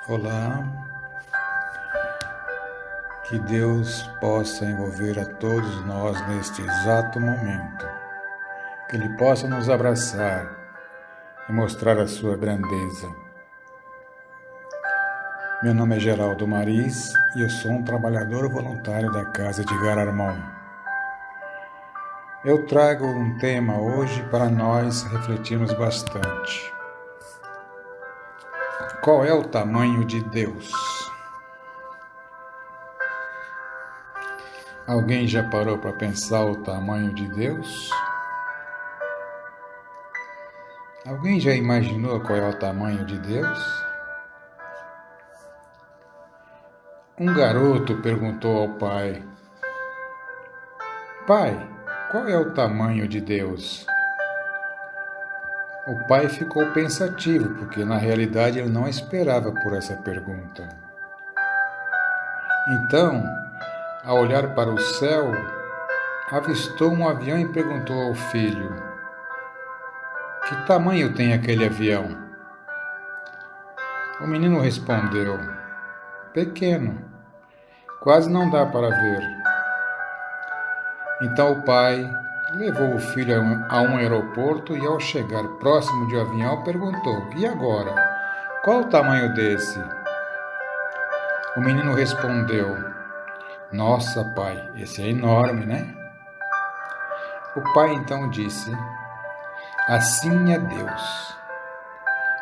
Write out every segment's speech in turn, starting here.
Olá, que Deus possa envolver a todos nós neste exato momento, que Ele possa nos abraçar e mostrar a sua grandeza. Meu nome é Geraldo Maris e eu sou um trabalhador voluntário da Casa de Gararmon. Eu trago um tema hoje para nós refletirmos bastante. Qual é o tamanho de Deus? Alguém já parou para pensar o tamanho de Deus? Alguém já imaginou qual é o tamanho de Deus? Um garoto perguntou ao pai: Pai, qual é o tamanho de Deus? O pai ficou pensativo, porque na realidade ele não esperava por essa pergunta. Então, ao olhar para o céu, avistou um avião e perguntou ao filho: Que tamanho tem aquele avião? O menino respondeu: Pequeno, quase não dá para ver. Então o pai levou o filho a um aeroporto e, ao chegar próximo de um avião, perguntou: E agora? Qual o tamanho desse? O menino respondeu: Nossa, pai, esse é enorme, né? O pai então disse: Assim é Deus.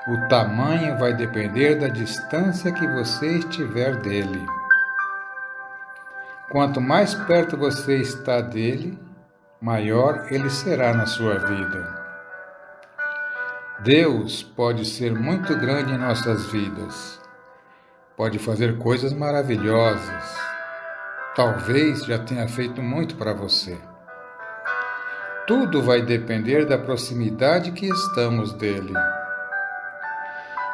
O tamanho vai depender da distância que você estiver dele. Quanto mais perto você está dele, maior ele será na sua vida. Deus pode ser muito grande em nossas vidas. Pode fazer coisas maravilhosas. Talvez já tenha feito muito para você. Tudo vai depender da proximidade que estamos dele.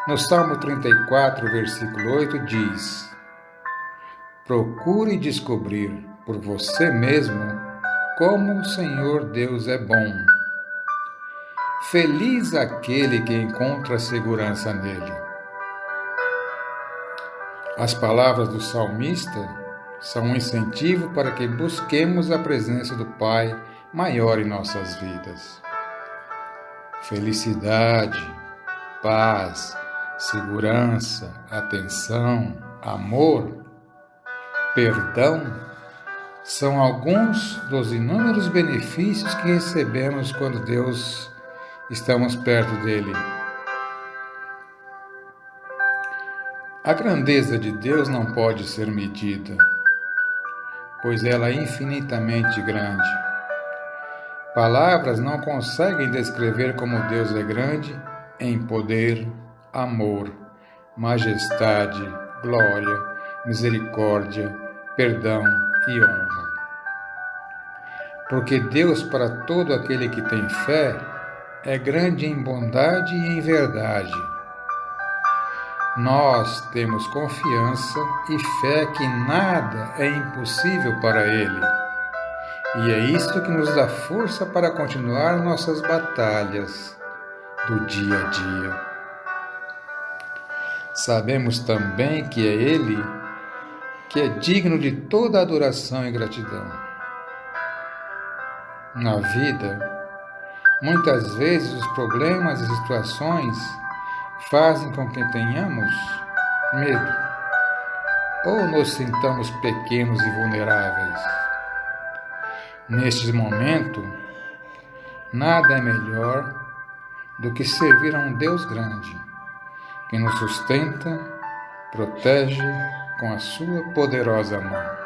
No Salmo 34, versículo 8, diz: Procure descobrir por você mesmo como o Senhor Deus é bom. Feliz aquele que encontra segurança nele. As palavras do salmista são um incentivo para que busquemos a presença do Pai maior em nossas vidas. Felicidade, paz, segurança, atenção, amor, perdão são alguns dos inúmeros benefícios que recebemos quando estamos perto dele. A grandeza de Deus não pode ser medida, pois ela é infinitamente grande. Palavras não conseguem descrever como Deus é grande em poder, amor, majestade, glória, misericórdia, perdão e honra. Porque Deus, para todo aquele que tem fé, é grande em bondade e em verdade. Nós temos confiança e fé que nada é impossível para Ele. E é isso que nos dá força para continuar nossas batalhas do dia a dia. Sabemos também que é Ele que é digno de toda adoração e gratidão. Na vida, muitas vezes os problemas e situações fazem com que tenhamos medo ou nos sintamos pequenos e vulneráveis. Neste momento, nada é melhor do que servir a um Deus grande, que nos sustenta, protege com a sua poderosa mão.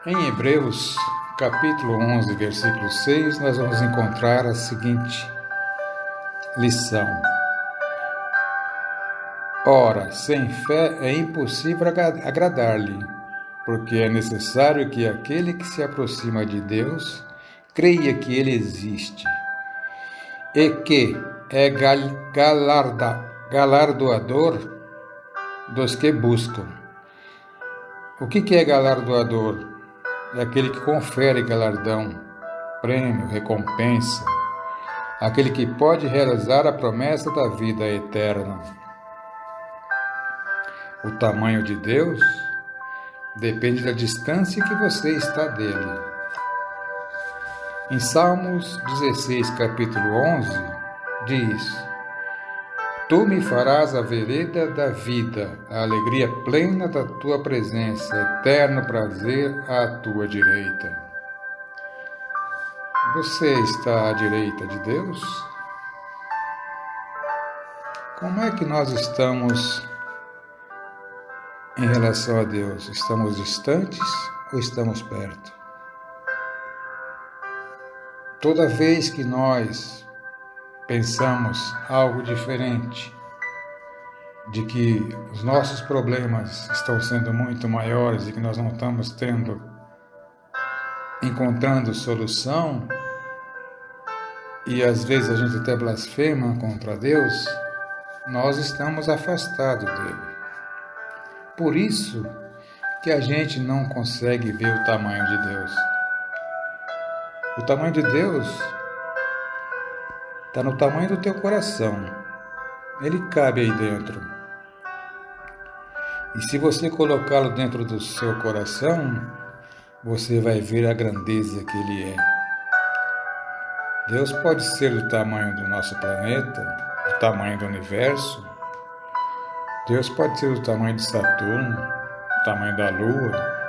Em Hebreus, capítulo 11, versículo 6, nós vamos encontrar a seguinte lição. Ora, sem fé é impossível agradar-lhe, porque é necessário que aquele que se aproxima de Deus creia que Ele existe e que é galardoador dos que buscam. O que é galardoador? É aquele que confere galardão, prêmio, recompensa. aquele que pode realizar a promessa da vida eterna. O tamanho de Deus depende da distância que você está dele. Em Salmos 16, capítulo 11, diz: Tu me farás a vereda da vida, a alegria plena da tua presença, eterno prazer à tua direita. Você está à direita de Deus? Como é que nós estamos em relação a Deus? Estamos distantes ou estamos perto? Toda vez que nós pensamos algo diferente, de que os nossos problemas estão sendo muito maiores e que nós não estamos encontrando solução, e às vezes a gente até blasfema contra Deus, nós estamos afastados dele. Por isso que a gente não consegue ver o tamanho de Deus. O tamanho de Deus está no tamanho do teu coração. Ele cabe aí dentro. E se você colocá-lo dentro do seu coração, você vai ver a grandeza que ele é. Deus pode ser do tamanho do nosso planeta, do tamanho do universo. Deus pode ser do tamanho de Saturno, do tamanho da Lua.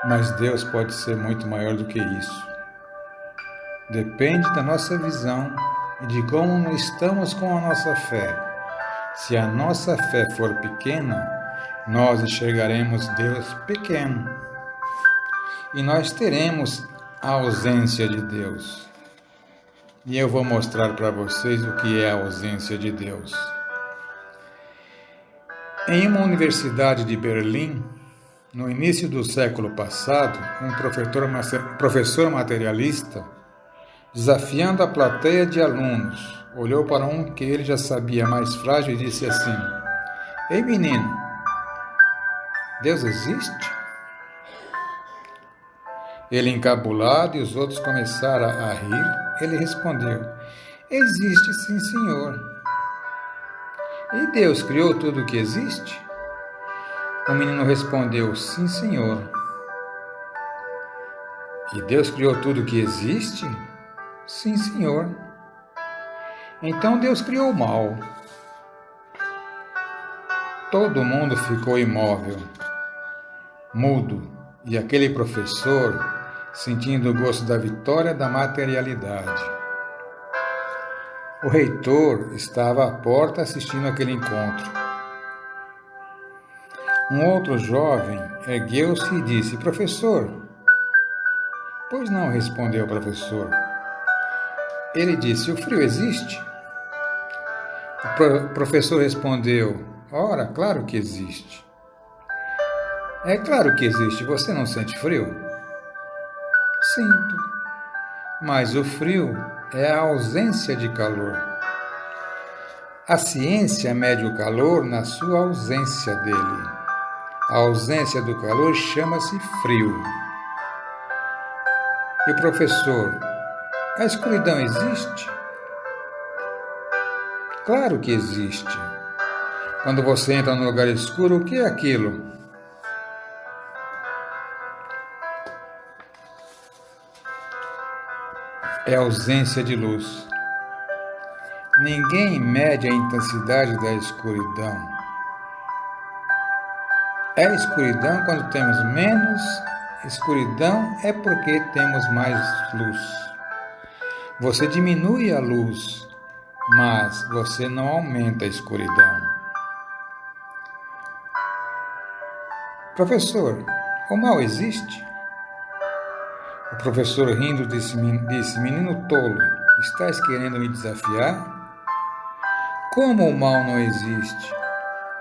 Mas Deus pode ser muito maior do que isso. Depende da nossa visão e de como estamos com a nossa fé. Se a nossa fé for pequena, nós enxergaremos Deus pequeno. E nós teremos a ausência de Deus. E eu vou mostrar para vocês o que é a ausência de Deus. Em uma universidade de Berlim, no início do século passado, um professor materialista, desafiando a plateia de alunos, olhou para um que ele já sabia mais frágil e disse assim: Ei menino, Deus existe? Ele encabulado e os outros começaram a rir. Ele respondeu: Existe sim, senhor. E Deus criou tudo o que existe? O menino respondeu: Sim, senhor. E Deus criou tudo o que existe? Sim, senhor. Então Deus criou o mal. Todo mundo ficou imóvel, mudo, e aquele professor sentindo o gosto da vitória da materialidade. O reitor estava à porta assistindo aquele encontro. Um outro jovem ergueu-se e disse: Professor. Pois não, respondeu o professor. Ele disse: O frio existe? O professor respondeu: Ora, claro que existe. É claro que existe. Você não sente frio? Sinto. Mas o frio é a ausência de calor. A ciência mede o calor na sua ausência dele. A ausência do calor chama-se frio. E o professor: A escuridão existe? Claro que existe. Quando você entra num lugar escuro, o que é aquilo? É ausência de luz. Ninguém mede a intensidade da escuridão. É escuridão quando temos menos, escuridão é porque temos mais luz. Você diminui a luz, mas você não aumenta a escuridão. Professor, o mal existe? O professor rindo disse: Menino tolo, estás querendo me desafiar? Como o mal não existe?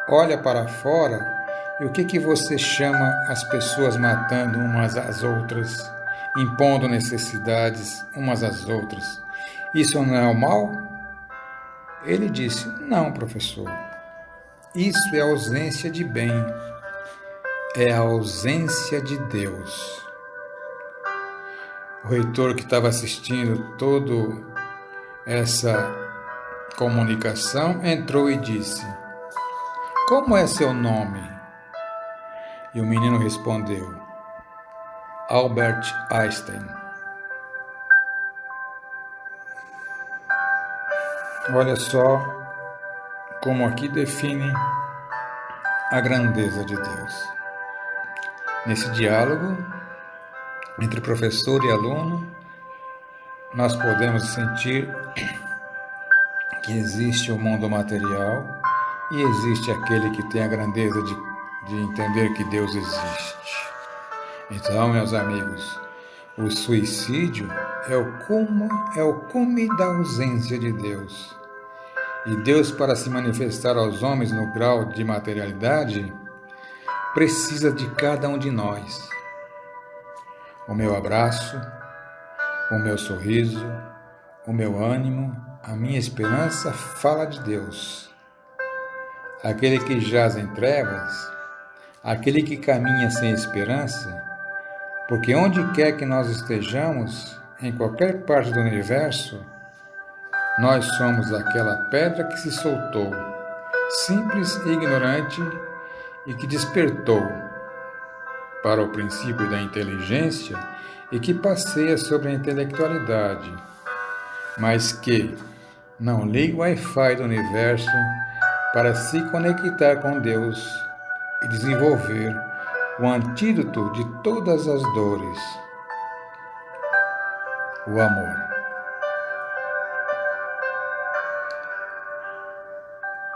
Olha para fora e o que você chama as pessoas matando umas às outras, impondo necessidades umas às outras? Isso não é o mal? Ele disse: Não, professor. Isso é ausência de bem. É a ausência de Deus. O reitor, que estava assistindo todo essa comunicação, entrou e disse: "Como é seu nome?" E o menino respondeu: "Albert Einstein." Olha só como aqui define a grandeza de Deus. Nesse diálogo entre professor e aluno, nós podemos sentir que existe o mundo material e existe aquele que tem a grandeza de entender que Deus existe. Então, meus amigos, o suicídio é o cume da ausência de Deus. E Deus, para se manifestar aos homens no grau de materialidade, precisa de cada um de nós. O meu abraço, o meu sorriso, o meu ânimo, a minha esperança fala de Deus. Aquele que jaz em trevas, aquele que caminha sem esperança, porque onde quer que nós estejamos, em qualquer parte do universo, nós somos aquela pedra que se soltou, simples e ignorante, e que despertou para o princípio da inteligência e que passeia sobre a intelectualidade, mas que não liga o Wi-Fi do universo para se conectar com Deus e desenvolver o antídoto de todas as dores, o amor.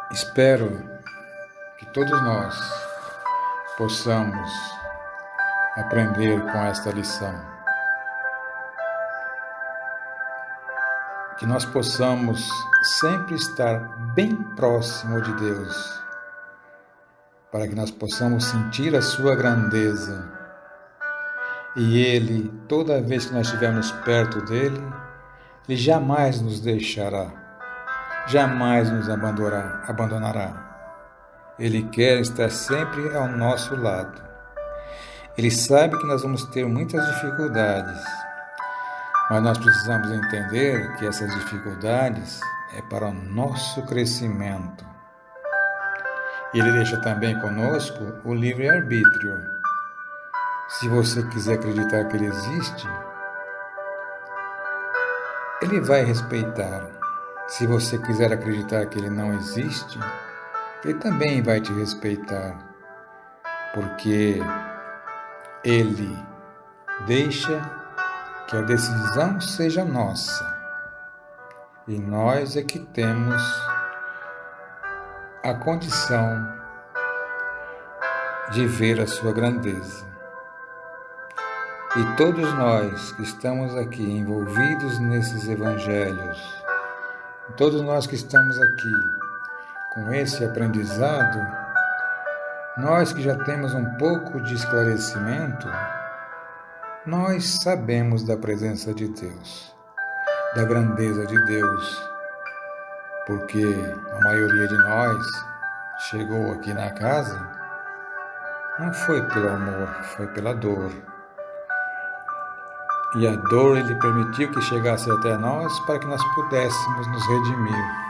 Espero que todos nós possamos aprender com esta lição. Que nós possamos sempre estar bem próximo de Deus, para que nós possamos sentir a sua grandeza. E Ele, toda vez que nós estivermos perto dEle, Ele jamais nos deixará, jamais nos abandonará. Ele quer estar sempre ao nosso lado. Ele sabe que nós vamos ter muitas dificuldades, mas nós precisamos entender que essas dificuldades é para o nosso crescimento. Ele deixa também conosco o livre-arbítrio. Se você quiser acreditar que Ele existe, Ele vai respeitar. Se você quiser acreditar que Ele não existe, Ele também vai te respeitar, porque Ele deixa que a decisão seja nossa, e nós é que temos a condição de ver a sua grandeza. E todos nós que estamos aqui envolvidos nesses evangelhos, todos nós que estamos aqui com esse aprendizado, nós que já temos um pouco de esclarecimento, nós sabemos da presença de Deus, da grandeza de Deus, porque a maioria de nós chegou aqui na casa, não foi pelo amor, foi pela dor. E a dor Ele permitiu que chegasse até nós para que nós pudéssemos nos redimir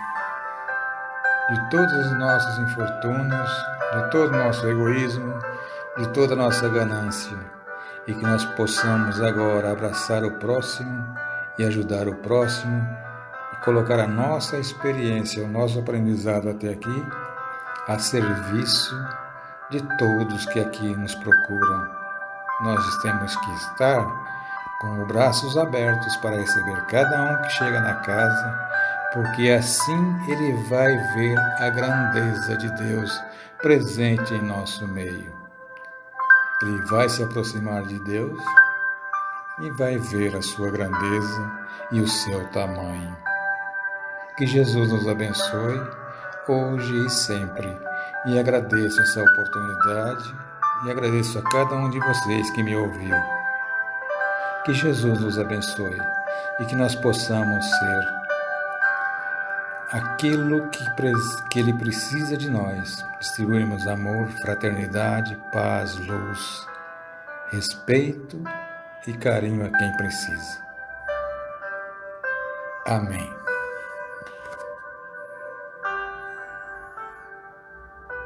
de todos os nossos infortúnios, de todo o nosso egoísmo, de toda a nossa ganância, e que nós possamos agora abraçar o próximo e ajudar o próximo e colocar a nossa experiência, o nosso aprendizado até aqui a serviço de todos que aqui nos procuram. Nós temos que estar com os braços abertos para receber cada um que chega na casa, porque assim ele vai ver a grandeza de Deus presente em nosso meio. Ele vai se aproximar de Deus e vai ver a sua grandeza e o seu tamanho. Que Jesus nos abençoe hoje e sempre. E agradeço essa oportunidade e agradeço a cada um de vocês que me ouviu. Que Jesus nos abençoe e que nós possamos ser aquilo que Ele precisa de nós. Distribuirmos amor, fraternidade, paz, luz, respeito e carinho a quem precisa. Amém.